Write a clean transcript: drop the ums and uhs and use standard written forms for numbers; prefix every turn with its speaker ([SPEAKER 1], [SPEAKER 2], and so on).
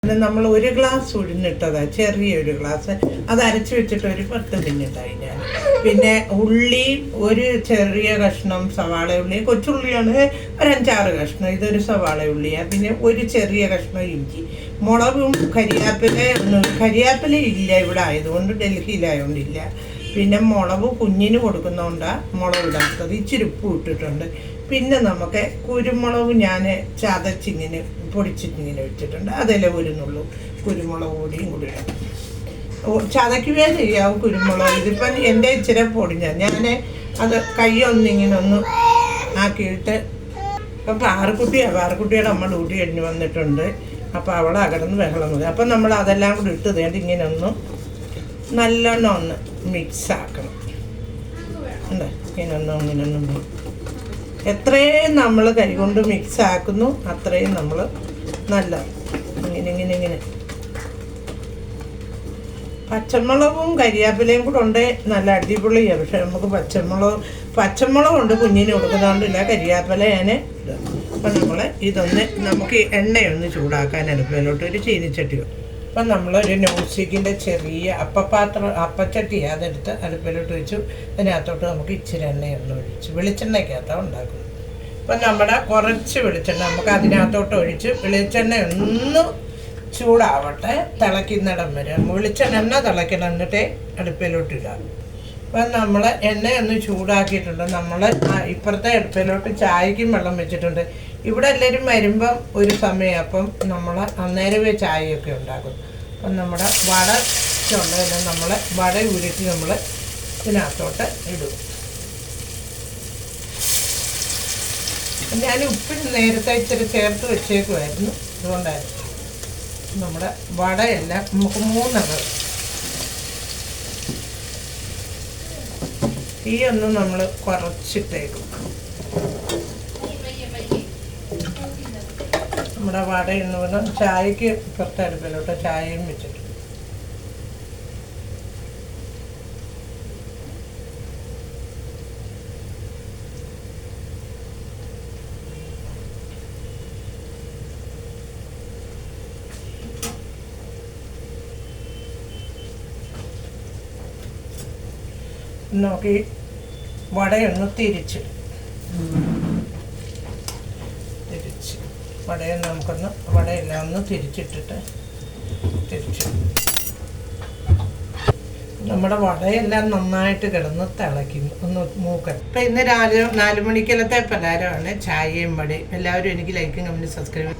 [SPEAKER 1] നമ്മൾ ഒരു ഗ്ലാസ് ഉഴുന്നിട്ടതാ, ചെറിയൊരു ഗ്ലാസ്. അത് അരച്ച് വെച്ചിട്ട് ഒരു 10 മിനിറ്റായി ഞാൻ. പിന്നെ ഉള്ളി ഒരു ചെറിയ കഷ്ണം, സവാള ഉള്ളി, കൊച്ചുള്ളിയാണ് ഒരു 5-6 കഷ്ണം, ഇതൊരു സവാള ഉള്ളിയാണ്. പിന്നെ ഒരു ചെറിയ കഷ്ണം ഇഞ്ചി, മുളകും കരിയാപ്പില ഇല്ല ഇവിടെ ആയതുകൊണ്ട്, ഡൽഹിയിലായതുകൊണ്ടില്ല. പിന്നെ മുളക് കുഞ്ഞിന് കൊടുക്കുന്നതുകൊണ്ടാണ് മുളക് ഇടാത്തത്. ഇച്ചിരി ഉപ്പ് ഇട്ടിട്ടുണ്ട്. പിന്നെ നമുക്ക് കുരുമുളക് ഞാൻ ചതച്ചിങ്ങനെ പൊടിച്ചിട്ടിങ്ങനെ വെച്ചിട്ടുണ്ട്, അതെല്ലാം ഉരുന്നുള്ളൂ. കുരുമുളക് പൊടിയും കൂടി ഇടാം. ചതയ്ക്കുകയേ ചെയ്യാവും കുരുമുളക്. ഇതിപ്പം എൻ്റെ ഇച്ചിരി പൊടിഞ്ഞ ഞാൻ അത് കൈയൊന്നിങ്ങനെ ഒന്ന് ആക്കിയിട്ട്. ഇപ്പം പാറക്കുട്ടിയുടെ അമ്മ ഡ്യൂട്ടി കഴിഞ്ഞ് വന്നിട്ടുണ്ട്. അപ്പോൾ അവൾ അകടന്ന് ബഹളം മതി. അപ്പം നമ്മൾ അതെല്ലാം കൂടി ഇട്ട് തേണ്ടി ഇങ്ങനെ ഒന്ന് നല്ലോണം ഒന്ന് മിക്സ് ആക്കണം. ഉണ്ട് ഇങ്ങനൊന്നും എത്രയും നമ്മൾ കൈകൊണ്ട് മിക്സ് ആക്കുന്നു അത്രയും നമ്മൾ നല്ല ഇങ്ങനെ പച്ചമുളകും കരിയാപ്പിലയും കൂടെ ഉണ്ട്, നല്ല അടിപൊളിയാണ്. പക്ഷെ നമുക്ക് പച്ചമുളക് കൊണ്ട് കുഞ്ഞിന് കൊടുക്കുന്നതുകൊണ്ടില്ല, കരിയാപ്പില ഞാൻ ഇടും. അപ്പം നമ്മൾ ഇതൊന്ന് നമുക്ക് എണ്ണയൊന്ന് ചൂടാക്കാൻ അടുപ്പിലോട്ട് ഒരു ചീനിച്ചട്ടിയോ. അപ്പം നമ്മളൊരു നോൺ സ്റ്റിക്കിൻ്റെ ചെറിയ അപ്പച്ചട്ടി അതെടുത്ത് അടുപ്പിലോട്ട് വെച്ചു. അതിനകത്തോട്ട് നമുക്ക് ഇച്ചിരി എണ്ണയൊന്ന് ഒഴിച്ച്, വെളിച്ചെണ്ണയ്ക്കകത്താണ് ഉണ്ടാക്കുന്നത്. അപ്പം നമ്മുടെ കുറച്ച് വെളിച്ചെണ്ണ നമുക്ക് അതിനകത്തോട്ട് ഒഴിച്ച് വെളിച്ചെണ്ണ ഒന്ന് ചൂടാവട്ടെ, തിളയ്ക്കുന്നിടം വരെ. എണ്ണ തിളയ്ക്കണം, എന്നിട്ടേ അടുപ്പിലോട്ട് ഇടാം. അപ്പം നമ്മൾ എണ്ണയൊന്ന് ചൂടാക്കിയിട്ടുണ്ട്. നമ്മൾ ഇപ്പുറത്തെ അടുപ്പിലോട്ട് ചായക്കും വെള്ളം വെച്ചിട്ടുണ്ട്. ഇവിടെ എല്ലാവരും വരുമ്പം ഒരു സമയം, അപ്പം നമ്മൾ അന്നേരമേ ചായയൊക്കെ ഉണ്ടാക്കും. അപ്പം നമ്മുടെ വട ഉണ്ടെങ്കിൽ നമ്മൾ വട ഉരുട്ടി നമ്മൾ ഇതിനകത്തോട്ട് ഇടും. ഞാൻ ഉപ്പിന് നേരത്തെ ഇച്ചിരി ചേർത്ത് വെച്ചേക്കുമായിരുന്നു, അതുകൊണ്ടായിരുന്നു. നമ്മുടെ വടയെല്ലാം നമുക്ക് 3 തീയൊന്ന് നമ്മൾ കുറച്ചിട്ടേക്കും. നമ്മുടെ വട എന്ന് പറഞ്ഞാൽ ചായക്ക് പുറത്തെടുപ്പിലോട്ട് ചായയും വെച്ചിട്ട് നോക്കി വടയൊന്ന് തിരിച്ച് വടയെല്ലാം ഒന്ന് തിരിച്ചിട്ടിട്ട് നമ്മുടെ വടയെല്ലാം നന്നായിട്ട് കിടന്ന് തിളയ്ക്കുന്നു, ഒന്ന് മൂക്കണം. ഇപ്പം ഇന്ന് 4 മണിക്കലത്തെ പലഹാരമാണ് ചായയും വടയും. എല്ലാവരും എനിക്ക് ലൈക്കും കമൻറ്റും സബ്സ്ക്രൈബ്